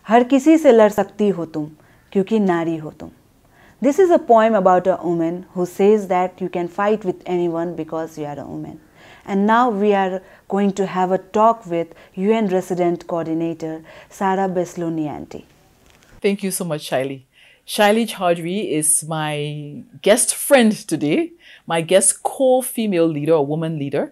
हर किसी से लड़ सकती हो तुम क्योंकि नारी हो तुम. This is a poem about a woman who says that you can fight with anyone because you are a woman. And now we are going to have a talk with UN Resident Coordinator Sara Beslonianti. Thank you so much, Shaili. Shaili Chaudhry is my guest friend today, my guest co-female leader or woman leader.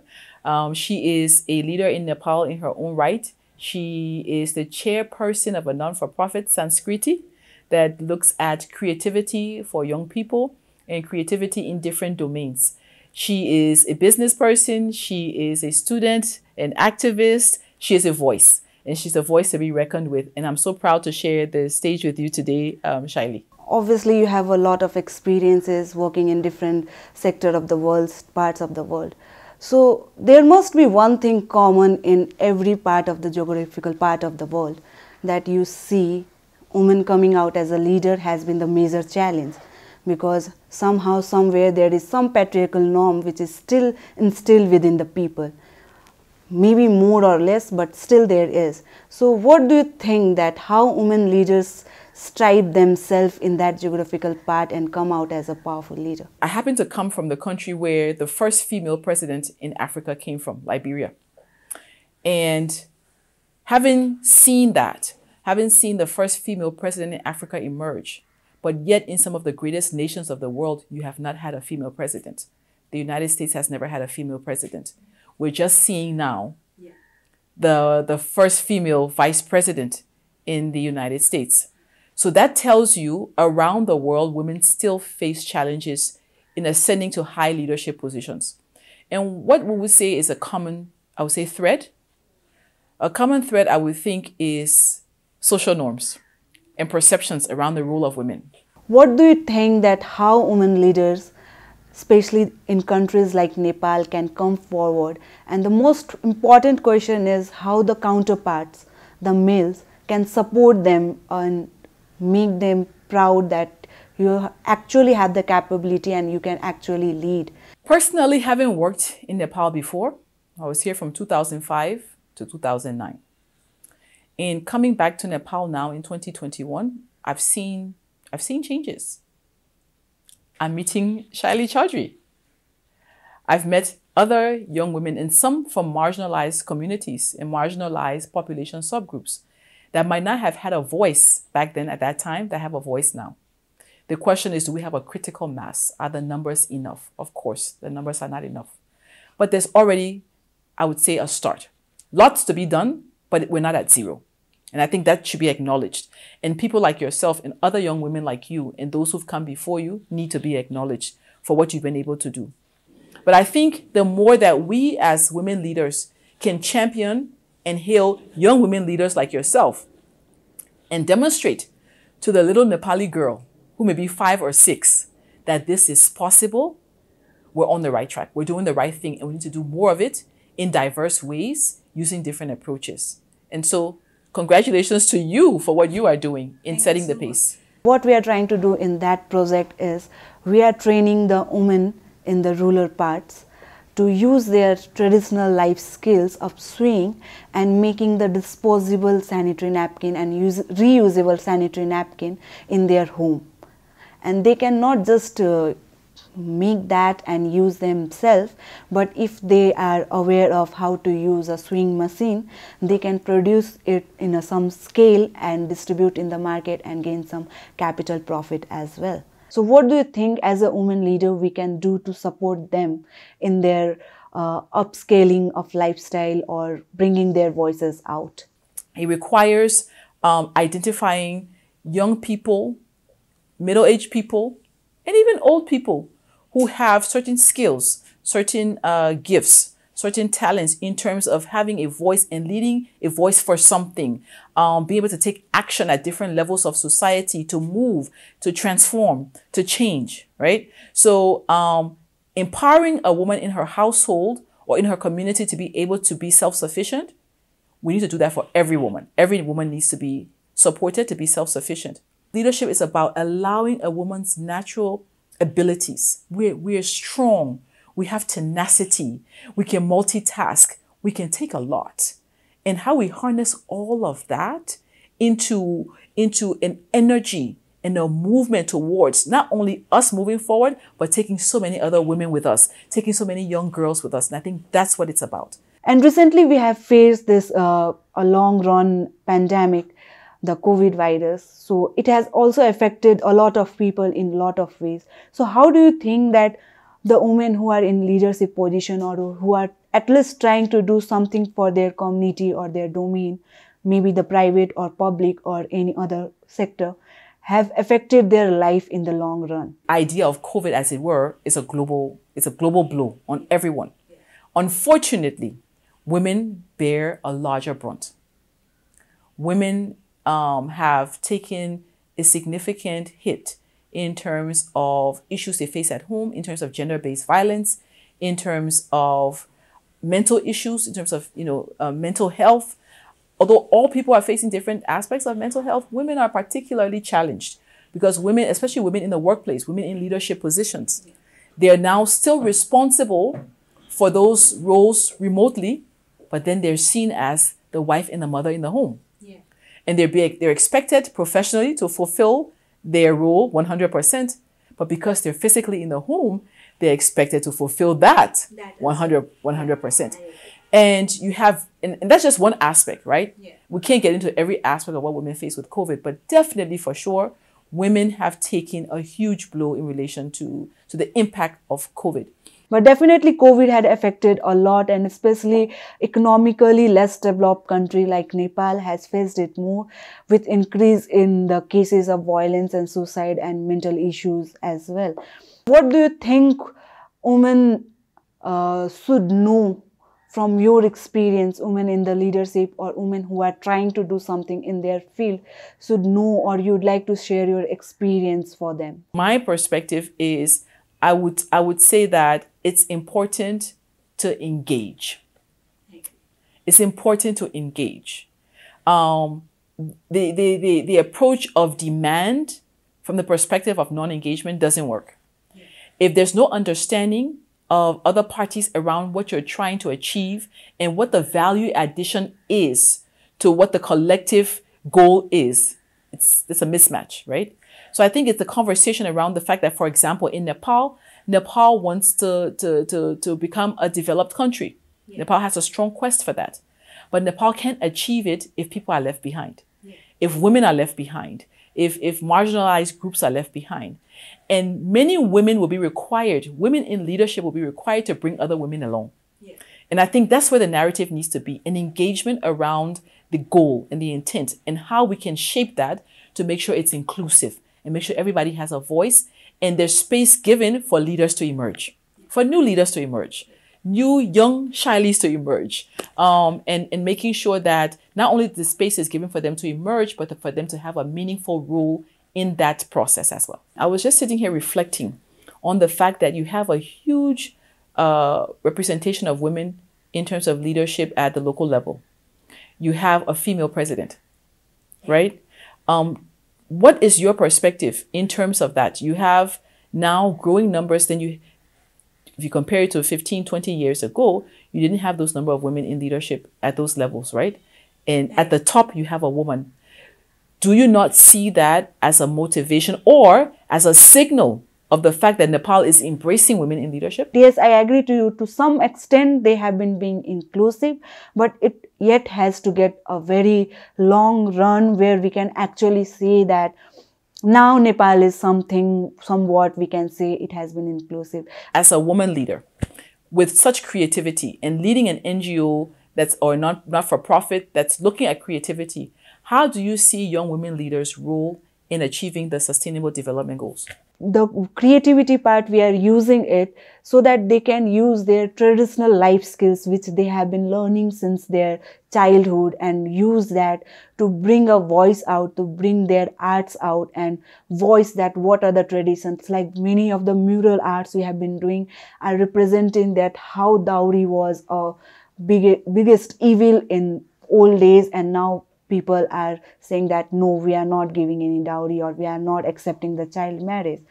She is a leader in Nepal in her own right. She is the chairperson of a non-for-profit, Sanskriti, that looks at creativity for young people and creativity in different domains. She is a business person. She is a student, an activist. She is a voice, and she's a voice to be reckoned with. And I'm so proud to share the stage with you today, Shaili. Obviously, you have a lot of experiences working in different sectors of the world, parts of the world. So there must be one thing common in every part of the geographical part of the world, that you see women coming out as a leader has been the major challenge, because somehow, somewhere there is some patriarchal norm which is still instilled within the people. Maybe more or less, but still there is. So what do you think that how women leaders strive themselves in that geographical part and come out as a powerful leader? I happen to come from the country where the first female president in Africa came from, Liberia. And having seen that, having seen the first female president in Africa emerge, but yet in some of the greatest nations of the world, you have not had a female president. The United States has never had a female president. We're just seeing now the first female vice president in the United States. So that tells you around the world, women still face challenges in ascending to high leadership positions. And what we would say is a common, I would say, thread. A common thread, I would think, is social norms and perceptions around the role of women. What do you think that how women leaders, especially in countries like Nepal, can come forward? And the most important question is how the counterparts, the males, can support them and make them proud that you actually have the capability and you can actually lead. Personally, having worked in Nepal before, I was here from 2005 to 2009. And coming back to Nepal now in 2021, I've seen changes. I'm meeting Shaili Chaudhry. I've met other young women, and some from marginalized communities and marginalized population subgroups that might not have had a voice back then at that time, that have a voice now. The question is, do we have a critical mass? Are the numbers enough? Of course, the numbers are not enough. But there's already, I would say, a start. Lots to be done, but we're not at zero. And I think that should be acknowledged. And people like yourself and other young women like you and those who've come before you need to be acknowledged for what you've been able to do. But I think the more that we as women leaders can champion and hail young women leaders like yourself and demonstrate to the little Nepali girl who may be 5 or 6 that this is possible, we're on the right track. We're doing the right thing, and we need to do more of it in diverse ways using different approaches. And so congratulations to you for what you are doing in setting the pace. What we are trying to do in that project is we are training the women in the rural parts to use their traditional life skills of sewing and making the disposable sanitary napkin and reusable sanitary napkin in their home. And they cannot just make that and use themselves, but if they are aware of how to use a sewing machine, they can produce it in some scale and distribute in the market and gain some capital profit as well. So what do you think as a woman leader we can do to support them in their upscaling of lifestyle or bringing their voices out? It requires identifying young people, middle-aged people, and even old people who have certain skills, certain gifts, certain talents in terms of having a voice and leading a voice for something, be able to take action at different levels of society to move, to transform, to change, right? So empowering a woman in her household or in her community to be able to be self-sufficient, we need to do that for every woman. Every woman needs to be supported to be self-sufficient. Leadership is about allowing a woman's natural abilities. We're strong. We have tenacity. We can multitask. We can take a lot. And how we harness all of that into an energy and a movement towards not only us moving forward, but taking so many other women with us, taking so many young girls with us. And I think that's what it's about. And recently we have faced this a long run pandemic, the COVID virus. So it has also affected a lot of people in a lot of ways. So how do you think that the women who are in leadership position or who are at least trying to do something for their community or their domain, maybe the private or public or any other sector, have affected their life in the long run? Idea of COVID, as it were, is a global blow on everyone. Unfortunately, women bear a larger brunt. Women have taken a significant hit in terms of issues they face at home, in terms of gender-based violence, in terms of mental issues, in terms of mental health. Although all people are facing different aspects of mental health, women are particularly challenged because women, especially women in the workplace, women in leadership positions, they are now still responsible for those roles remotely, but then they're seen as the wife and the mother in the home. Yeah. And they're expected professionally to fulfill their role 100%, but because they're physically in the home, they're expected to fulfill that 100%. And you have, and that's just one aspect, right? Yeah. We can't get into every aspect of what women face with COVID, but definitely for sure, women have taken a huge blow in relation to the impact of COVID. But definitely COVID had affected a lot, and especially economically less developed country like Nepal has faced it more, with increase in the cases of violence and suicide and mental issues as well. What do you think women should know from your experience, women in the leadership or women who are trying to do something in their field should know, or you'd like to share your experience for them? My perspective is I would say that it's important to engage. It's important to engage. The approach of demand from the perspective of non-engagement doesn't work. If there's no understanding of other parties around what you're trying to achieve and what the value addition is to what the collective goal is, it's a mismatch, right? So I think it's the conversation around the fact that, for example, in Nepal wants to become a developed country. Yeah. Nepal has a strong quest for that. But Nepal can't achieve it if people are left behind, if women are left behind, if marginalized groups are left behind. And many women will be required, women in leadership will be required to bring other women along. Yeah. And I think that's where the narrative needs to be, an engagement around the goal and the intent and how we can shape that to make sure it's inclusive and make sure everybody has a voice and there's space given for leaders to emerge, for new leaders to emerge, new young Shailis to emerge, and making sure that not only the space is given for them to emerge, but for them to have a meaningful role in that process as well. I was just sitting here reflecting on the fact that you have a huge representation of women in terms of leadership at the local level. You have a female president, right? What is your perspective in terms of that? You have now growing numbers than if you compare it to 15, 20 years ago, you didn't have those number of women in leadership at those levels, right? And at the top, you have a woman. Do you not see that as a motivation or as a signal of the fact that Nepal is embracing women in leadership? Yes, I agree to you. To some extent, they have been being inclusive, but it yet has to get a very long run where we can actually say that now Nepal is somewhat we can say it has been inclusive. As a woman leader with such creativity and leading an NGO or not for profit that's looking at creativity, how do you see young women leaders' role in achieving the Sustainable Development Goals? The creativity part, we are using it so that they can use their traditional life skills, which they have been learning since their childhood, and use that to bring a voice out, to bring their arts out and voice that what are the traditions. Like many of the mural arts we have been doing are representing that how dowry was a biggest evil in old days, and now people are saying that no, we are not giving any dowry, or we are not accepting the child marriage.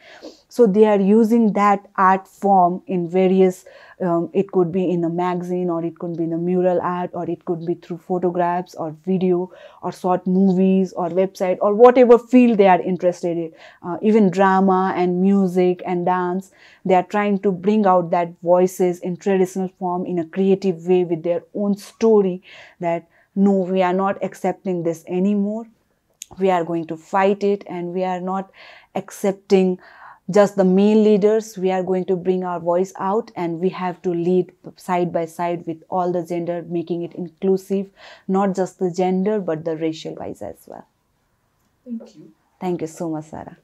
So they are using that art form in various, it could be in a magazine, or it could be in a mural art, or it could be through photographs or video or short movies or website or whatever field they are interested in, even drama and music and dance. They are trying to bring out that voices in traditional form in a creative way with their own story, that no, we are not accepting this anymore. We are going to fight it, and we are not accepting just the male leaders. We are going to bring our voice out, and we have to lead side by side with all the gender, making it inclusive, not just the gender but the racial wise as well. Thank you. Thank you so much, Sarah.